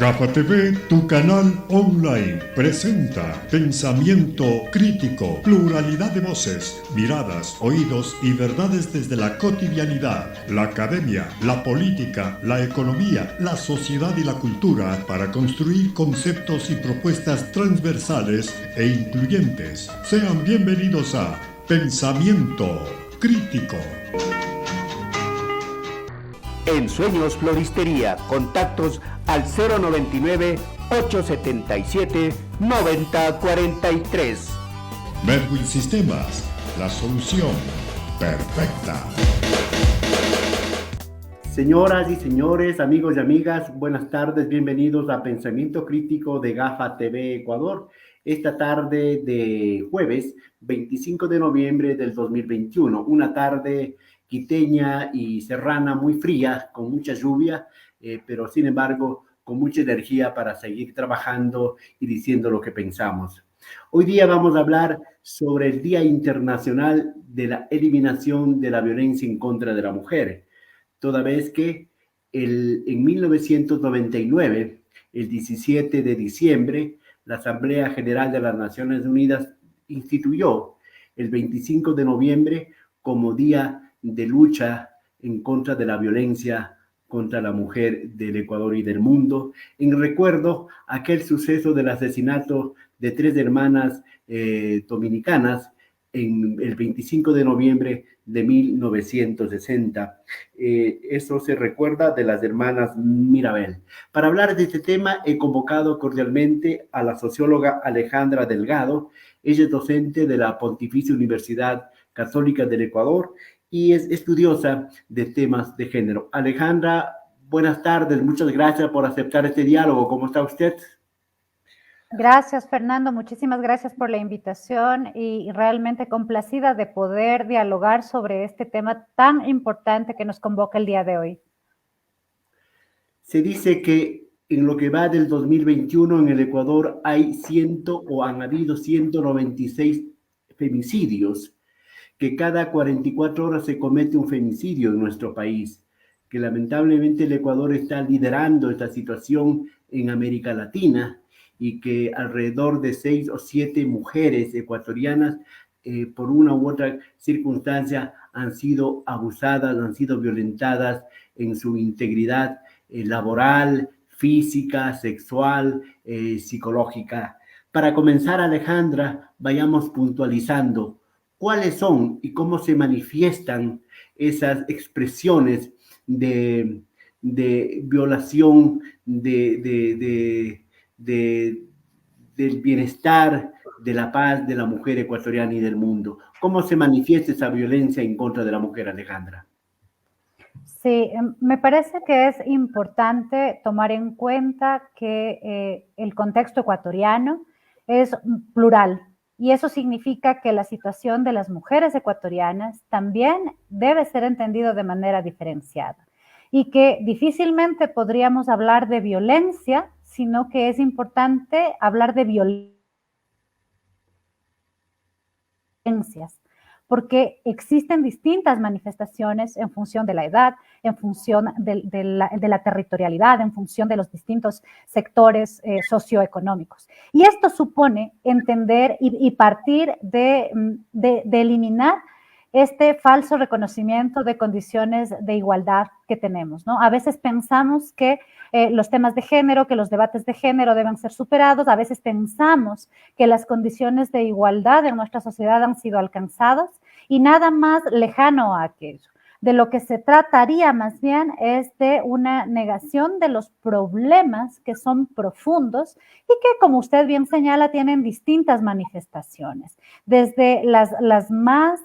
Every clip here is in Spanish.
GAFA TV, tu canal online, presenta pensamiento crítico, pluralidad de voces, miradas, oídos y verdades desde la cotidianidad, la academia, la política, la economía, la sociedad y la cultura para construir conceptos y propuestas transversales e incluyentes. Sean bienvenidos a Pensamiento Crítico. En Sueños Floristería, contactos al 099-877-9043. Medwin Sistemas, la solución perfecta. Señoras y señores, amigos y amigas, buenas tardes, bienvenidos a Pensamiento Crítico de GAFA TV Ecuador. Esta tarde de jueves 25 de noviembre del 2021, una tarde quiteña y serrana muy fría, con mucha lluvia, pero sin embargo con mucha energía para seguir trabajando y diciendo lo que pensamos. Hoy día vamos a hablar sobre el Día Internacional de la Eliminación de la Violencia en contra de la Mujer, toda vez que en 1999, el 17 de diciembre, la Asamblea General de las Naciones Unidas instituyó el 25 de noviembre como Día de lucha en contra de la violencia contra la mujer del Ecuador y del mundo, en recuerdo a aquel suceso del asesinato de 3 hermanas dominicanas en el 25 de noviembre de 1960. Eso se recuerda de las hermanas Mirabel. Para hablar de este tema he convocado cordialmente a la socióloga Alejandra Delgado. Ella es docente de la Pontificia Universidad Católica del Ecuador y es estudiosa de temas de género. Alejandra, buenas tardes, muchas gracias por aceptar este diálogo. ¿Cómo está usted? Gracias, Fernando, muchísimas gracias por la invitación y realmente complacida de poder dialogar sobre este tema tan importante que nos convoca el día de hoy. Se dice que en lo que va del 2021 en el Ecuador han habido 196 femicidios, que cada 44 horas se comete un femicidio en nuestro país, que lamentablemente el Ecuador está liderando esta situación en América Latina y que alrededor de 6 o 7 mujeres ecuatorianas por una u otra circunstancia han sido abusadas, han sido violentadas en su integridad laboral, física, sexual, psicológica. Para comenzar, Alejandra, vayamos puntualizando cuáles son y cómo se manifiestan esas expresiones de violación del bienestar, de la paz de la mujer ecuatoriana y del mundo. ¿Cómo se manifiesta esa violencia en contra de la mujer, Alejandra? Sí, me parece que es importante tomar en cuenta que el contexto ecuatoriano es plural. Y eso significa que la situación de las mujeres ecuatorianas también debe ser entendido de manera diferenciada y que difícilmente podríamos hablar de violencia, sino que es importante hablar de violencias, porque existen distintas manifestaciones en función de la edad, en función de la territorialidad, en función de los distintos sectores socioeconómicos. Y esto supone entender y partir de eliminar este falso reconocimiento de condiciones de igualdad que tenemos, ¿no? A veces pensamos que los temas de género, que los debates de género deben ser superados, a veces pensamos que las condiciones de igualdad en nuestra sociedad han sido alcanzadas y nada más lejano a aquello. De lo que se trataría más bien es de una negación de los problemas que son profundos y que, como usted bien señala, tienen distintas manifestaciones, desde las más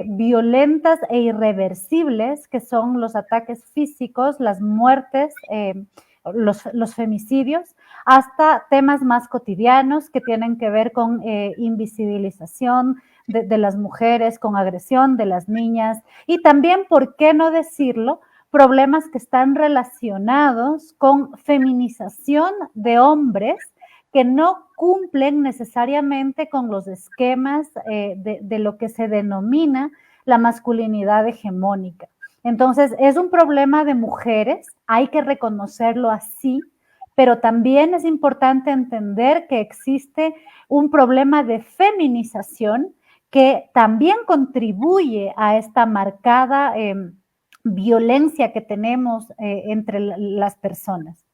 violentas e irreversibles, que son los ataques físicos, las muertes, los femicidios, hasta temas más cotidianos que tienen que ver con invisibilización de las mujeres, con agresión de las niñas y también, ¿por qué no decirlo?, problemas que están relacionados con feminización de hombres que no cumplen necesariamente con los esquemas de lo que se denomina la masculinidad hegemónica. Entonces, es un problema de mujeres, hay que reconocerlo así, pero también es importante entender que existe un problema de feminización que también contribuye a esta marcada violencia que tenemos entre las personas.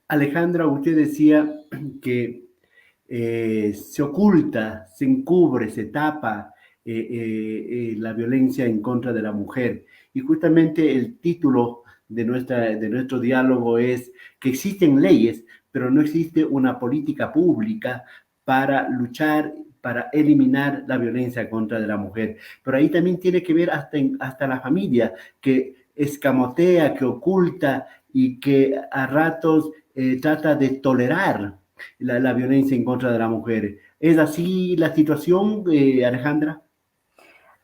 Alejandra, usted decía que se oculta, se encubre, se tapa la violencia en contra de la mujer. Y justamente el título de nuestro diálogo es que existen leyes, pero no existe una política pública para luchar, para eliminar la violencia contra de la mujer. Pero ahí también tiene que ver hasta la familia, que escamotea, que oculta y que a ratos trata de tolerar la violencia en contra de la mujer. ¿Es así la situación, Alejandra?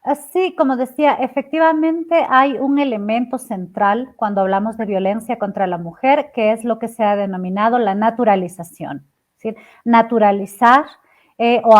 Así, como decía, efectivamente hay un elemento central cuando hablamos de violencia contra la mujer, que es lo que se ha denominado la naturalización. Es decir, naturalizar o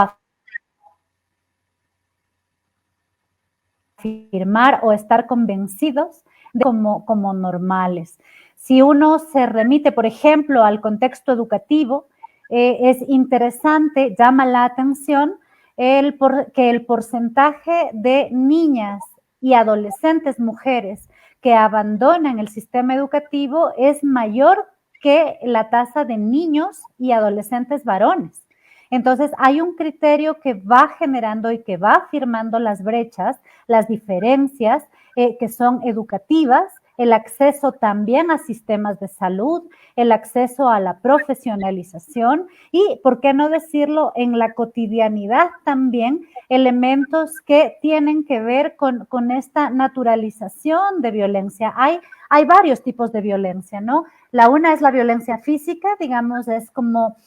afirmar o estar convencidos de como normales. Si uno se remite, por ejemplo, al contexto educativo, es interesante, llama la atención que el porcentaje de niñas y adolescentes mujeres que abandonan el sistema educativo es mayor que la tasa de niños y adolescentes varones. Entonces, hay un criterio que va generando y que va afirmando las brechas, las diferencias que son educativas, el acceso también a sistemas de salud, el acceso a la profesionalización y, ¿por qué no decirlo?, en la cotidianidad también, elementos que tienen que ver con esta naturalización de violencia. Hay varios tipos de violencia, ¿no? La una es la violencia física, digamos, es como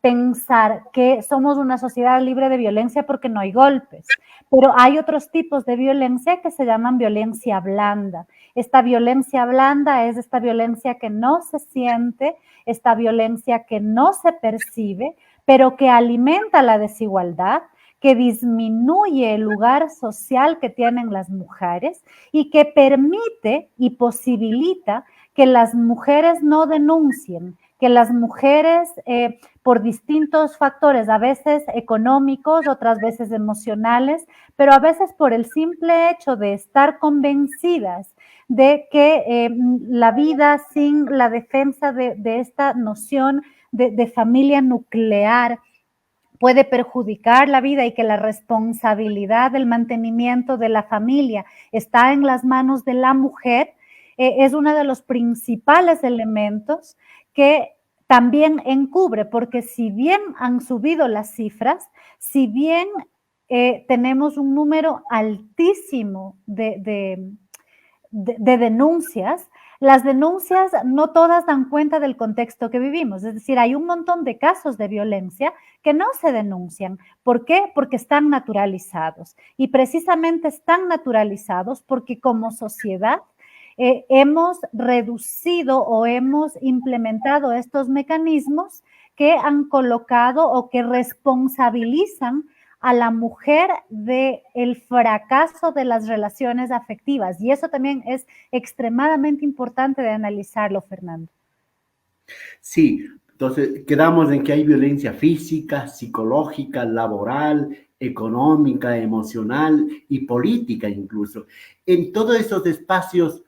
pensar que somos una sociedad libre de violencia porque no hay golpes, pero hay otros tipos de violencia que se llaman violencia blanda. Esta violencia blanda es esta violencia que no se siente, esta violencia que no se percibe, pero que alimenta la desigualdad, que disminuye el lugar social que tienen las mujeres y que permite y posibilita que las mujeres no denuncien, que las mujeres por distintos factores, a veces económicos, otras veces emocionales, pero a veces por el simple hecho de estar convencidas de que la vida sin la defensa de esta noción de familia nuclear puede perjudicar la vida y que la responsabilidad del mantenimiento de la familia está en las manos de la mujer, es uno de los principales elementos que también encubre, porque si bien han subido las cifras, si bien tenemos un número altísimo de denuncias, las denuncias no todas dan cuenta del contexto que vivimos. Es decir, hay un montón de casos de violencia que no se denuncian. ¿Por qué? Porque están naturalizados. Y precisamente están naturalizados porque como sociedad hemos reducido o hemos implementado estos mecanismos que han colocado o que responsabilizan a la mujer del fracaso de las relaciones afectivas. Y eso también es extremadamente importante de analizarlo, Fernando. Sí, entonces quedamos en que hay violencia física, psicológica, laboral, económica, emocional y política incluso. En todos esos espacios,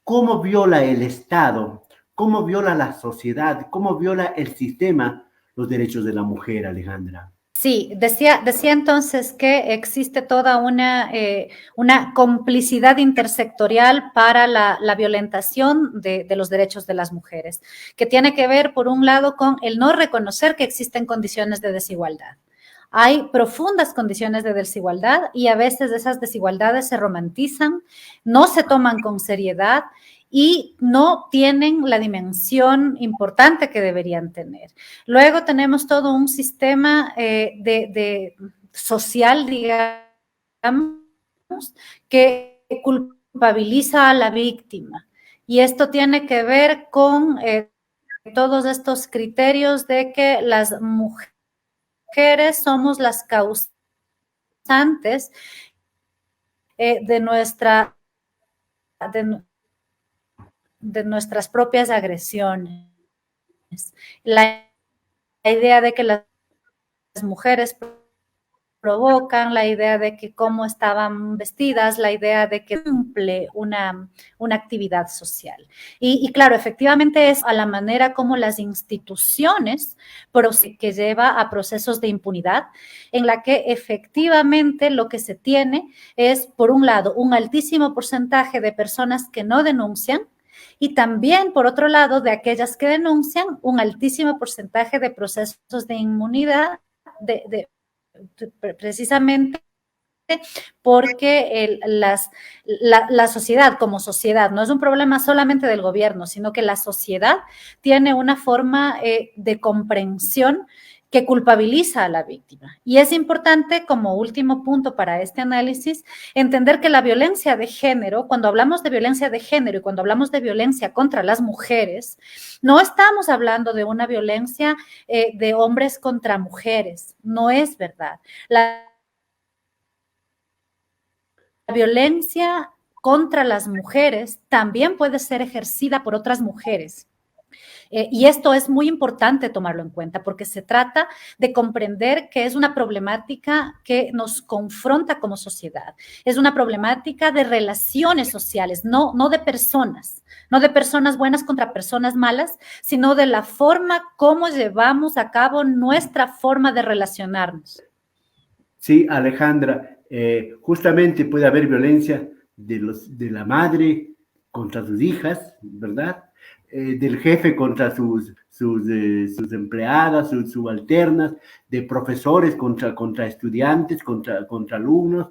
¿cómo viola el Estado? ¿Cómo viola la sociedad? ¿Cómo viola el sistema los derechos de la mujer, Alejandra? Sí, decía entonces que existe toda una complicidad intersectorial para la violentación de los derechos de las mujeres, que tiene que ver, por un lado, con el no reconocer que existen condiciones de desigualdad. Hay profundas condiciones de desigualdad y a veces esas desigualdades se romantizan, no se toman con seriedad y no tienen la dimensión importante que deberían tener. Luego tenemos todo un sistema social, digamos, que culpabiliza a la víctima. Y esto tiene que ver con todos estos criterios de que las mujeres somos las causantes de nuestra de nuestras propias agresiones. La idea de que las mujeres provocan, la idea de que cómo estaban vestidas, la idea de que cumple una actividad social. Y claro, efectivamente es a la manera como las instituciones que lleva a procesos de impunidad, en la que efectivamente lo que se tiene es, por un lado, un altísimo porcentaje de personas que no denuncian, y también, por otro lado, de aquellas que denuncian, un altísimo porcentaje de procesos de inmunidad, precisamente porque la sociedad como sociedad no es un problema solamente del gobierno, sino que la sociedad tiene una forma de comprensión que culpabiliza a la víctima. Y es importante, como último punto para este análisis, entender que la violencia de género, cuando hablamos de violencia de género y cuando hablamos de violencia contra las mujeres, no estamos hablando de una violencia de hombres contra mujeres, no es verdad. La violencia contra las mujeres también puede ser ejercida por otras mujeres. Y esto es muy importante tomarlo en cuenta porque se trata de comprender que es una problemática que nos confronta como sociedad. Es una problemática de relaciones sociales, no de personas, no de personas buenas contra personas malas, sino de la forma como llevamos a cabo nuestra forma de relacionarnos. Sí, Alejandra, justamente puede haber violencia de la madre contra sus hijas, ¿verdad? Del jefe contra sus empleadas, sus subalternas, de profesores contra estudiantes, contra alumnos,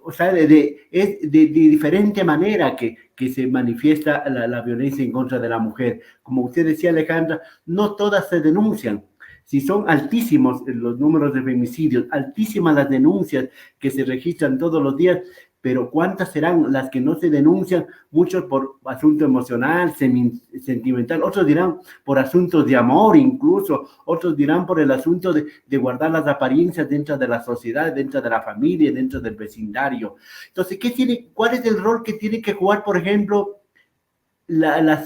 o sea, es de diferente manera que se manifiesta la violencia en contra de la mujer. Como usted decía, Alejandra, no todas se denuncian. Si son altísimos los números de femicidios, altísimas las denuncias que se registran todos los días, pero ¿cuántas serán las que no se denuncian? Muchos por asunto emocional, sentimental, otros dirán por asuntos de amor incluso, otros dirán por el asunto de guardar las apariencias dentro de la sociedad, dentro de la familia, dentro del vecindario. Entonces, ¿cuál es el rol que tiene que jugar, por ejemplo, la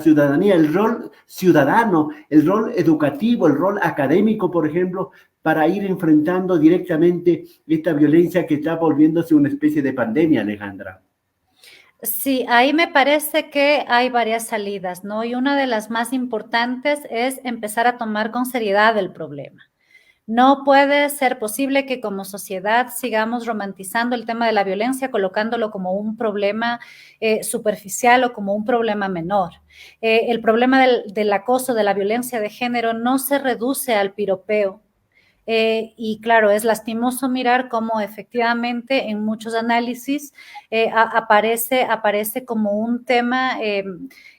ciudadanía, el rol ciudadano, el rol educativo, el rol académico, por ejemplo, para ir enfrentando directamente esta violencia que está volviéndose una especie de pandemia, Alejandra? Sí, ahí me parece que hay varias salidas, ¿no? Y una de las más importantes es empezar a tomar con seriedad el problema. No puede ser posible que como sociedad sigamos romantizando el tema de la violencia, colocándolo como un problema superficial o como un problema menor. El problema del acoso, de la violencia de género, no se reduce al piropeo. Y claro, es lastimoso mirar cómo efectivamente en muchos análisis aparece como un tema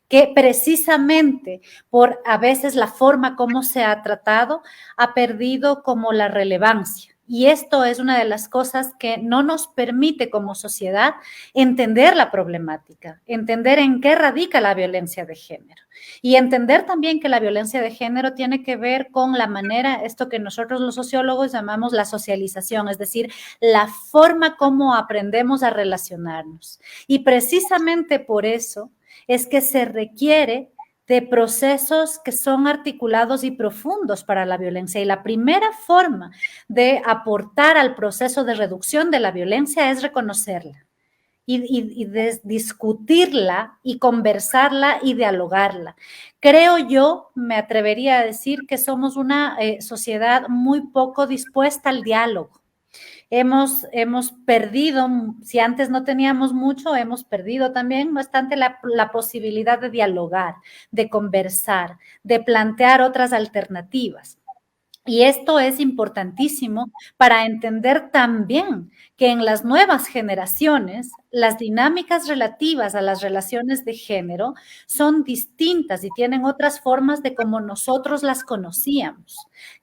que precisamente por a veces la forma como se ha tratado ha perdido como la relevancia. Y esto es una de las cosas que no nos permite como sociedad entender la problemática, entender en qué radica la violencia de género y entender también que la violencia de género tiene que ver con la manera, esto que nosotros los sociólogos llamamos la socialización, es decir, la forma como aprendemos a relacionarnos. Y precisamente por eso es que se requiere de procesos que son articulados y profundos para la violencia. Y la primera forma de aportar al proceso de reducción de la violencia es reconocerla y discutirla y conversarla y dialogarla. Creo yo, me atrevería a decir que somos una sociedad muy poco dispuesta al diálogo. Hemos perdido, si antes no teníamos mucho, hemos perdido también bastante la posibilidad de dialogar, de conversar, de plantear otras alternativas. Y esto es importantísimo para entender también que en las nuevas generaciones las dinámicas relativas a las relaciones de género son distintas y tienen otras formas de cómo nosotros las conocíamos.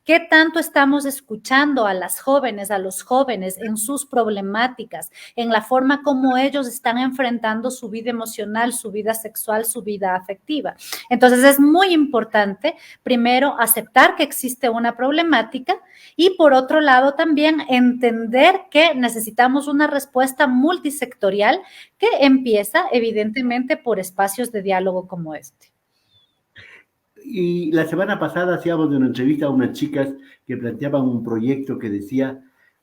¿Qué tanto estamos escuchando a las jóvenes, a los jóvenes en sus problemáticas, en la forma como ellos están enfrentando su vida emocional, su vida sexual, su vida afectiva? Entonces es muy importante, primero, aceptar que existe una problemática y por otro lado también entender que necesitamos una respuesta multisectorial territorial que empieza evidentemente por espacios de diálogo como este. Y la semana pasada hacíamos una entrevista a unas chicas que planteaban un proyecto que decía,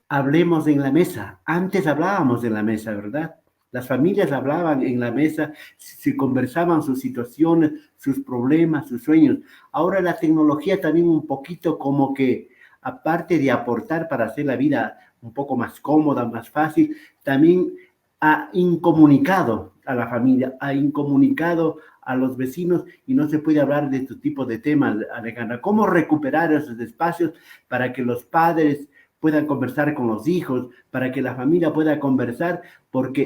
hablemos en la mesa. Antes hablábamos en la mesa, ¿verdad? Las familias hablaban en la mesa, se conversaban sus situaciones, sus problemas, sus sueños. Ahora la tecnología también un poquito como que, aparte de aportar para hacer la vida un poco más cómoda, más fácil, también ha incomunicado a la familia, ha incomunicado a los vecinos y no se puede hablar de este tipo de temas, Alejandra. ¿Cómo recuperar esos espacios para que los padres puedan conversar con los hijos, para que la familia pueda conversar? Porque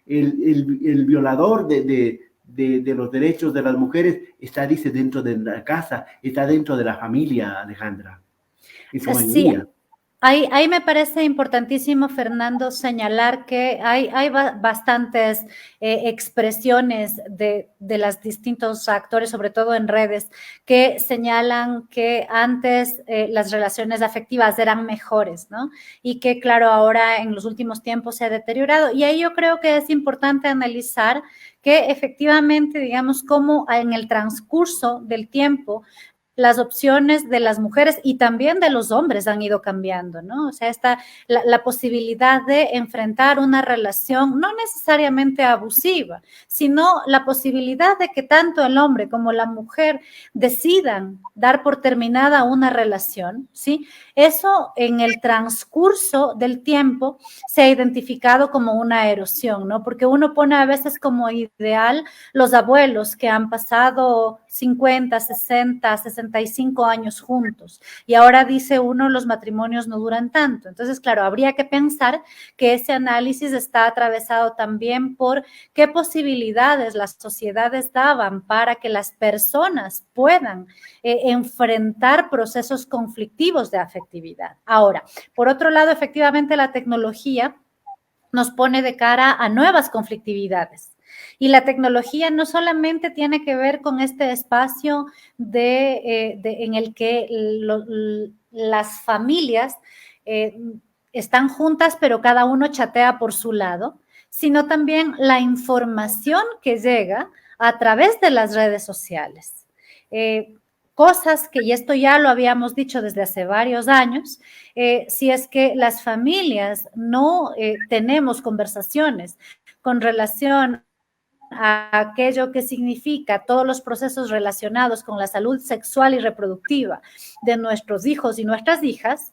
el violador de los derechos de las mujeres está, dice, dentro de la casa, está dentro de la familia, Alejandra. En su mayoría. Sí. Ahí me parece importantísimo, Fernando, señalar que hay bastantes expresiones de los distintos actores, sobre todo en redes, que señalan que antes las relaciones afectivas eran mejores, ¿no? Y que, claro, ahora en los últimos tiempos se ha deteriorado. Y ahí yo creo que es importante analizar que efectivamente, digamos, cómo en el transcurso del tiempo las opciones de las mujeres y también de los hombres han ido cambiando, ¿no? O sea, está la posibilidad de enfrentar una relación no necesariamente abusiva, sino la posibilidad de que tanto el hombre como la mujer decidan dar por terminada una relación, ¿sí? Eso en el transcurso del tiempo se ha identificado como una erosión, ¿no? Porque uno pone a veces como ideal los abuelos que han pasado 50, 60, 65 años juntos y ahora dice uno los matrimonios no duran tanto. Entonces, claro, habría que pensar que ese análisis está atravesado también por qué posibilidades las sociedades daban para que las personas puedan enfrentar procesos conflictivos de afectividad. Ahora, por otro lado, efectivamente la tecnología nos pone de cara a nuevas conflictividades. Y la tecnología no solamente tiene que ver con este espacio en el que las familias están juntas, pero cada uno chatea por su lado, sino también la información que llega a través de las redes sociales. Cosas que, y esto ya lo habíamos dicho desde hace varios años, si es que las familias no tenemos conversaciones con relación a aquello que significa todos los procesos relacionados con la salud sexual y reproductiva de nuestros hijos y nuestras hijas,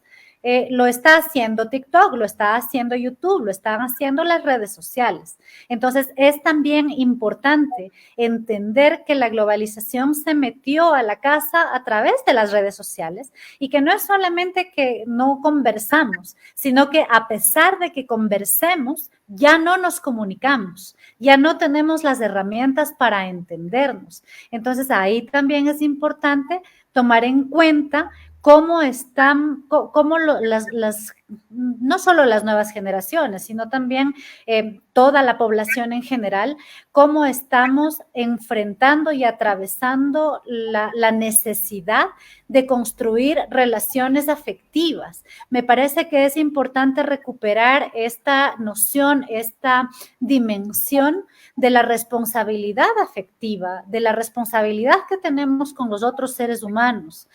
lo está haciendo TikTok, lo está haciendo YouTube, lo están haciendo las redes sociales. Entonces, es también importante entender que la globalización se metió a la casa a través de las redes sociales y que no es solamente que no conversamos, sino que a pesar de que conversemos, ya no nos comunicamos, ya no tenemos las herramientas para entendernos. Entonces, ahí también es importante tomar en cuenta cómo están, no solo las nuevas generaciones, sino también toda la población en general, cómo estamos enfrentando y atravesando la necesidad de construir relaciones afectivas. Me parece que es importante recuperar esta noción, esta dimensión de la responsabilidad afectiva, de la responsabilidad que tenemos con los otros seres humanos.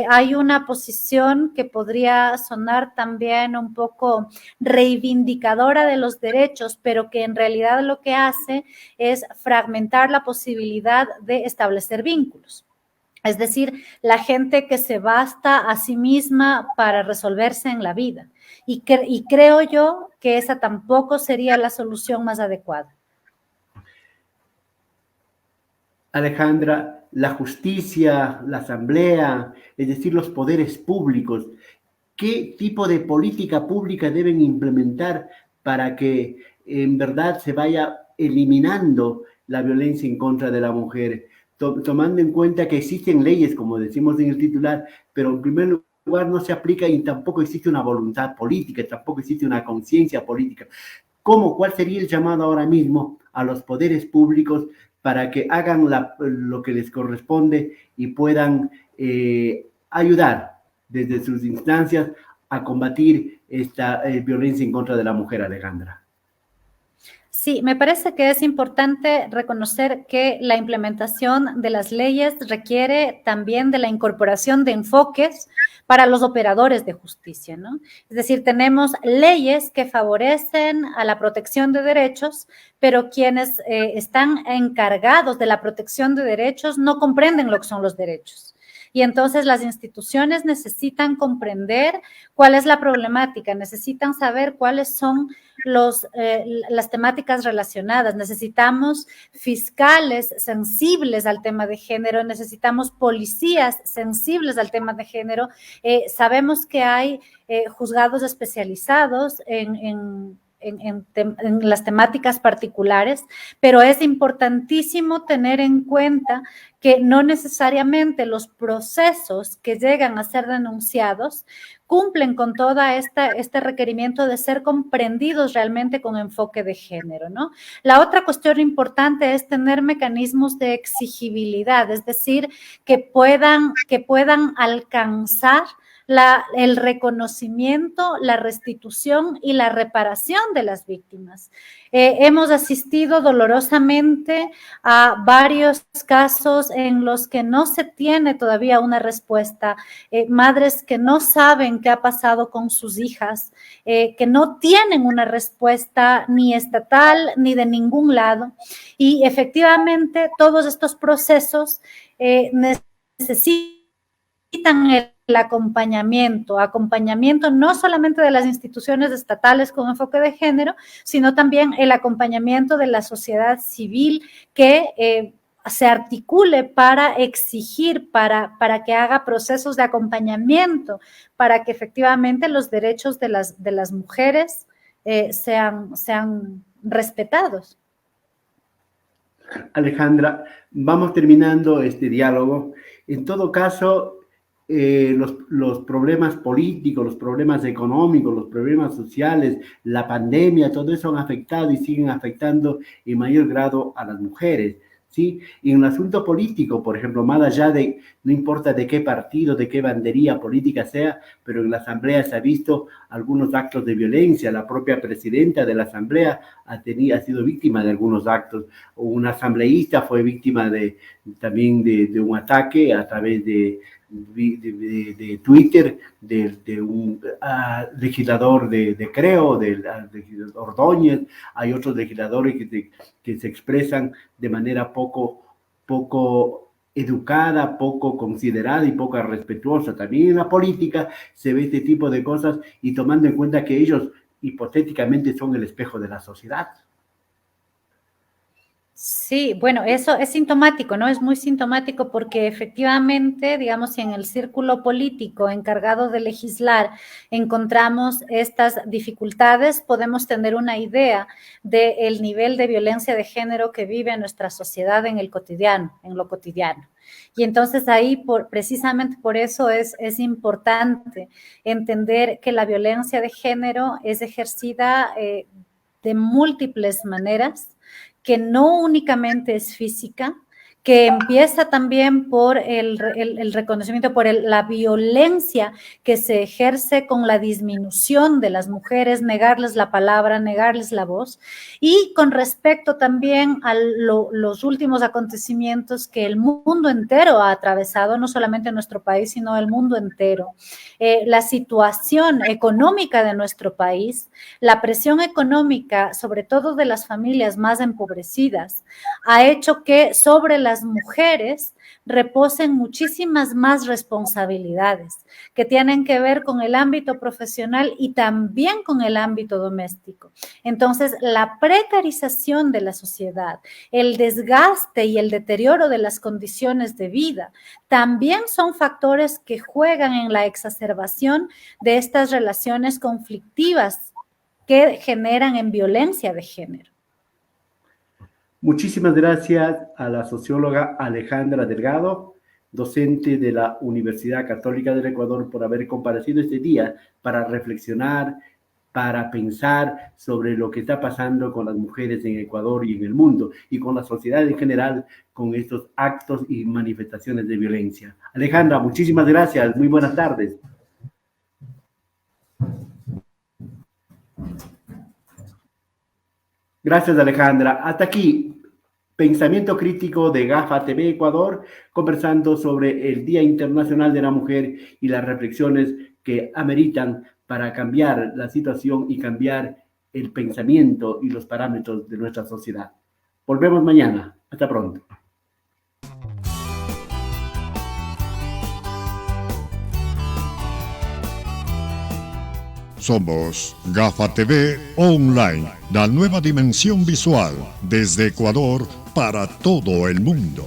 Hay una posición que podría sonar también un poco reivindicadora de los derechos, pero que en realidad lo que hace es fragmentar la posibilidad de establecer vínculos. Es decir, la gente que se basta a sí misma para resolverse en la vida. Y creo yo que esa tampoco sería la solución más adecuada. Alejandra, la justicia, la asamblea, es decir, los poderes públicos, ¿qué tipo de política pública deben implementar para que en verdad se vaya eliminando la violencia en contra de la mujer? Tomando en cuenta que existen leyes, como decimos en el titular, pero en primer lugar no se aplica y tampoco existe una voluntad política, tampoco existe una conciencia política. ¿Cuál sería el llamado ahora mismo a los poderes públicos para que hagan lo que les corresponde y puedan ayudar desde sus instancias a combatir esta violencia en contra de la mujer, Alejandra? Sí, me parece que es importante reconocer que la implementación de las leyes requiere también de la incorporación de enfoques para los operadores de justicia, ¿no? Es decir, tenemos leyes que favorecen a la protección de derechos, pero quienes están encargados de la protección de derechos no comprenden lo que son los derechos. Y entonces las instituciones necesitan comprender cuál es la problemática, necesitan saber cuáles son las temáticas relacionadas. Necesitamos fiscales sensibles al tema de género, necesitamos policías sensibles al tema de género. Sabemos que hay juzgados especializados en las temáticas particulares, pero es importantísimo tener en cuenta que no necesariamente los procesos que llegan a ser denunciados cumplen con todo este requerimiento de ser comprendidos realmente con enfoque de género, ¿no? La otra cuestión importante es tener mecanismos de exigibilidad, es decir, que puedan alcanzar el reconocimiento, la restitución y la reparación de las víctimas. Hemos asistido dolorosamente a varios casos en los que no se tiene todavía una respuesta, madres que no saben qué ha pasado con sus hijas, que no tienen una respuesta ni estatal ni de ningún lado. Y efectivamente todos estos procesos necesitan el acompañamiento no solamente de las instituciones estatales con enfoque de género, sino también el acompañamiento de la sociedad civil que se articule para exigir, para que haga procesos de acompañamiento, para que efectivamente los derechos de las mujeres sean respetados. Alejandra, vamos terminando este diálogo. En todo caso, los problemas políticos, los problemas económicos, los problemas sociales, la pandemia, todo eso han afectado y siguen afectando en mayor grado a las mujeres, ¿sí? Y en el asunto político, por ejemplo, más allá de, no importa de qué partido, de qué bandería política sea, pero en la Asamblea se ha visto algunos actos de violencia. La propia presidenta de la Asamblea ha sido víctima de algunos actos. Un asambleísta fue víctima también de un ataque a través de Twitter de un legislador de Creo, del legislador Ordóñez. Hay otros legisladores que se expresan de manera poco educada, poco considerada y poco respetuosa. También en la política se ve este tipo de cosas, y tomando en cuenta que ellos hipotéticamente son el espejo de la sociedad. Sí, bueno, eso es sintomático, ¿no? Es muy sintomático porque efectivamente, digamos, si en el círculo político encargado de legislar encontramos estas dificultades, podemos tener una idea del nivel de violencia de género que vive nuestra sociedad en lo cotidiano. Y entonces ahí, precisamente por eso es importante entender que la violencia de género es ejercida de múltiples maneras, que no únicamente es física, que empieza también por el reconocimiento, por la violencia que se ejerce con la disminución de las mujeres, negarles la palabra, negarles la voz, y con respecto también a los últimos acontecimientos que el mundo entero ha atravesado, no solamente nuestro país, sino el mundo entero. La situación económica de nuestro país, la presión económica, sobre todo de las familias más empobrecidas, ha hecho que sobre las mujeres reposen muchísimas más responsabilidades que tienen que ver con el ámbito profesional y también con el ámbito doméstico. Entonces, la precarización de la sociedad, el desgaste y el deterioro de las condiciones de vida también son factores que juegan en la exacerbación de estas relaciones conflictivas que generan en violencia de género. Muchísimas gracias a la socióloga Alejandra Delgado, docente de la Universidad Católica del Ecuador, por haber comparecido este día para reflexionar, para pensar sobre lo que está pasando con las mujeres en Ecuador y en el mundo, y con la sociedad en general, con estos actos y manifestaciones de violencia. Alejandra, muchísimas gracias. Muy buenas tardes. Gracias, Alejandra. Hasta aquí, Pensamiento Crítico de GAFA TV Ecuador, conversando sobre el Día Internacional de la Mujer y las reflexiones que ameritan para cambiar la situación y cambiar el pensamiento y los parámetros de nuestra sociedad. Volvemos mañana. Hasta pronto. Somos GAFA TV Online, la nueva dimensión visual desde Ecuador para todo el mundo.